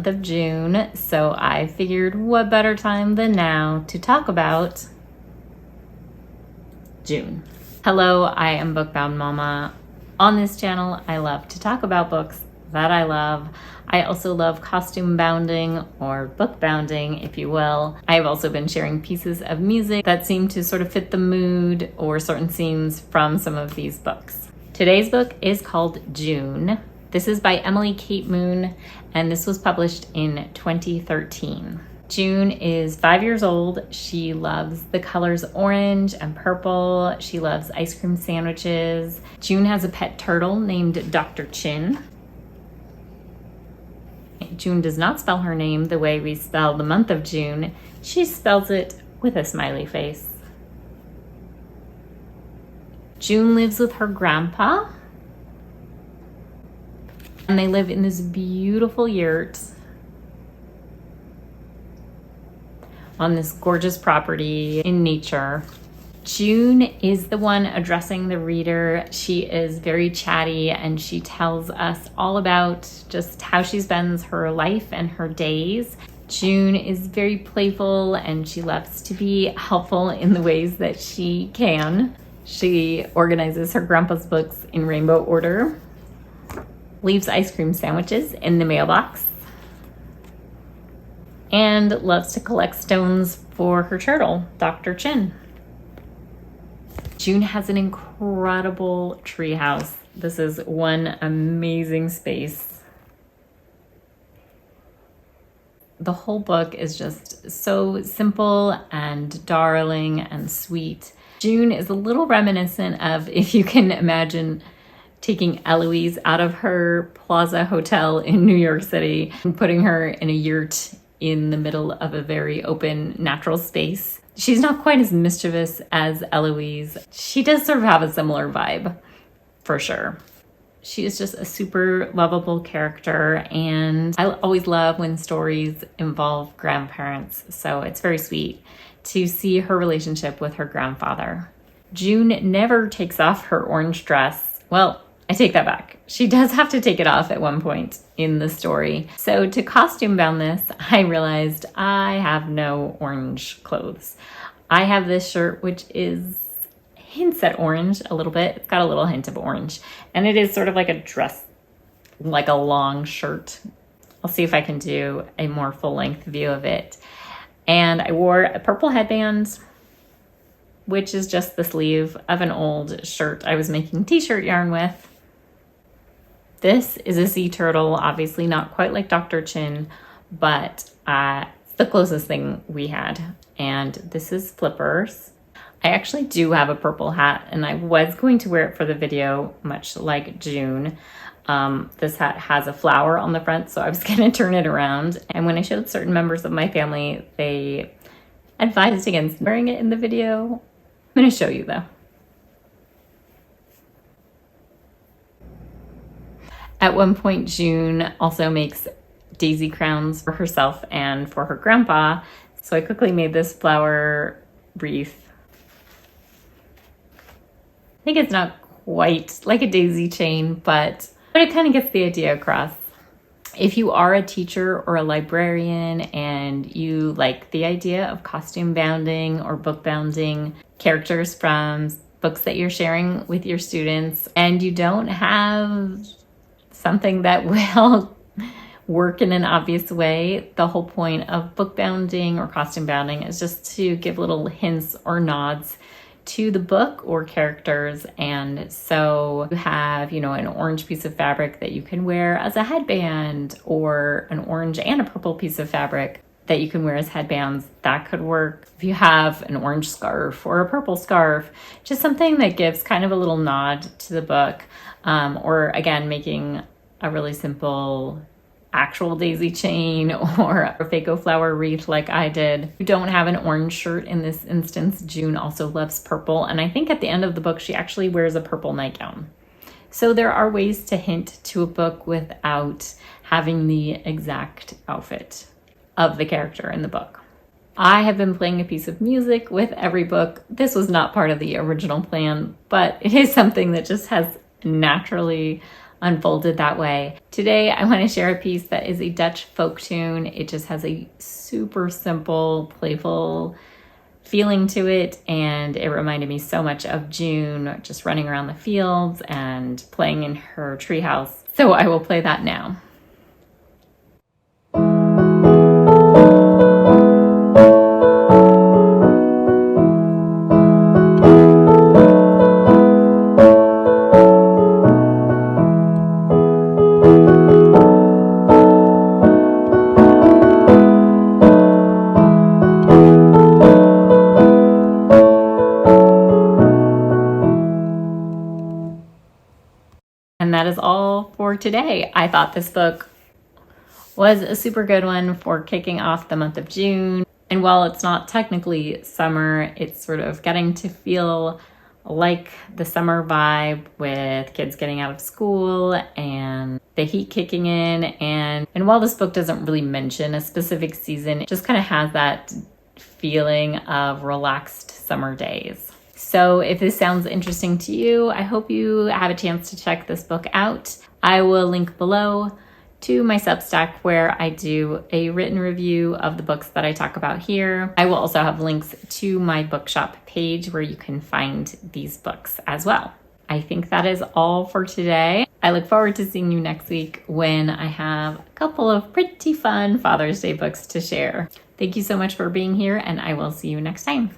month of June, so I figured what better time than now to talk about June. Hello, I am Bookbound Mama. On this channel, I love to talk about books that I love. I also love costume bounding, or book bounding, if you will. I've also been sharing pieces of music that seem to sort of fit the mood or certain scenes from some of these books. Today's book is called Joone. This is by Emily Kate Moon, and this was published in 2013. Joone is 5 years old. She loves the colors orange and purple. She loves ice cream sandwiches. Joone has a pet turtle named Dr. Chin. Joone does not spell her name the way we spell the month of June. She spells it with a smiley face. Joone lives with her grandpa, and they live in this beautiful yurt on this gorgeous property in nature. Joone is the one addressing the reader. She is very chatty, and she tells us all about just how she spends her life and her days. Joone is very playful, and she loves to be helpful in the ways that she can. She organizes her grandpa's books in rainbow order, leaves ice cream sandwiches in the mailbox, and loves to collect stones for her turtle, Dr. Chin. Joone has an incredible treehouse. This is one amazing space. The whole book is just so simple and darling and sweet. Joone is a little reminiscent of, if you can imagine, taking Eloise out of her Plaza Hotel in New York City and putting her in a yurt in the middle of a very open, natural space. She's not quite as mischievous as Eloise. She does sort of have a similar vibe, for sure. She is just a super lovable character, and I always love when stories involve grandparents, so it's very sweet to see her relationship with her grandfather. Joone never takes off her orange dress. Well, I take that back. She does have to take it off at one point in the story. So to costume bound this, I realized I have no orange clothes. I have this shirt, which is hints at orange a little bit. It's got a little hint of orange. And it is sort of like a dress, like a long shirt. I'll see if I can do a more full-length view of it. And I wore a purple headband, which is just the sleeve of an old shirt I was making t-shirt yarn with. This is a sea turtle, obviously not quite like Dr. Chin, but it's the closest thing we had. And this is Flippers. I actually do have a purple hat, and I was going to wear it for the video, much like Joone. This hat has a flower on the front, so I was going to turn it around. And when I showed certain members of my family, they advised against wearing it in the video. I'm going to show you, though. At one point, Joone also makes daisy crowns for herself and for her grandpa. So I quickly made this flower wreath. I think it's not quite like a daisy chain, but it kind of gets the idea across. If you are a teacher or a librarian and you like the idea of costume bounding or book bounding characters from books that you're sharing with your students, and you don't have something that will work in an obvious way, the whole point of book bounding or costume bounding is just to give little hints or nods to the book or characters. And so you have, an orange piece of fabric that you can wear as a headband, or an orange and a purple piece of fabric that you can wear as headbands. That could work. If you have an orange scarf or a purple scarf, just something that gives kind of a little nod to the book, or again, making a really simple actual daisy chain or a fako flower wreath like I did. You don't have an orange shirt in this instance. Joone also loves purple, and I think at the end of the book she actually wears a purple nightgown. So there are ways to hint to a book without having the exact outfit of the character in the book. I have been playing a piece of music with every book. This was not part of the original plan, but it is something that just has naturally unfolded that way. Today, I want to share a piece that is a Dutch folk tune. It just has a super simple, playful feeling to it, and it reminded me so much of Joone just running around the fields and playing in her treehouse. So I will play that now. And that is all for today. I thought this book was a super good one for kicking off the month of June. And while it's not technically summer, it's sort of getting to feel like the summer vibe with kids getting out of school and the heat kicking in. And while this book doesn't really mention a specific season, it just kind of has that feeling of relaxed summer days. So if this sounds interesting to you, I hope you have a chance to check this book out. I will link below to my Substack where I do a written review of the books that I talk about here. I will also have links to my bookshop page where you can find these books as well. I think that is all for today. I look forward to seeing you next week when I have a couple of pretty fun Father's Day books to share. Thank you so much for being here, and I will see you next time.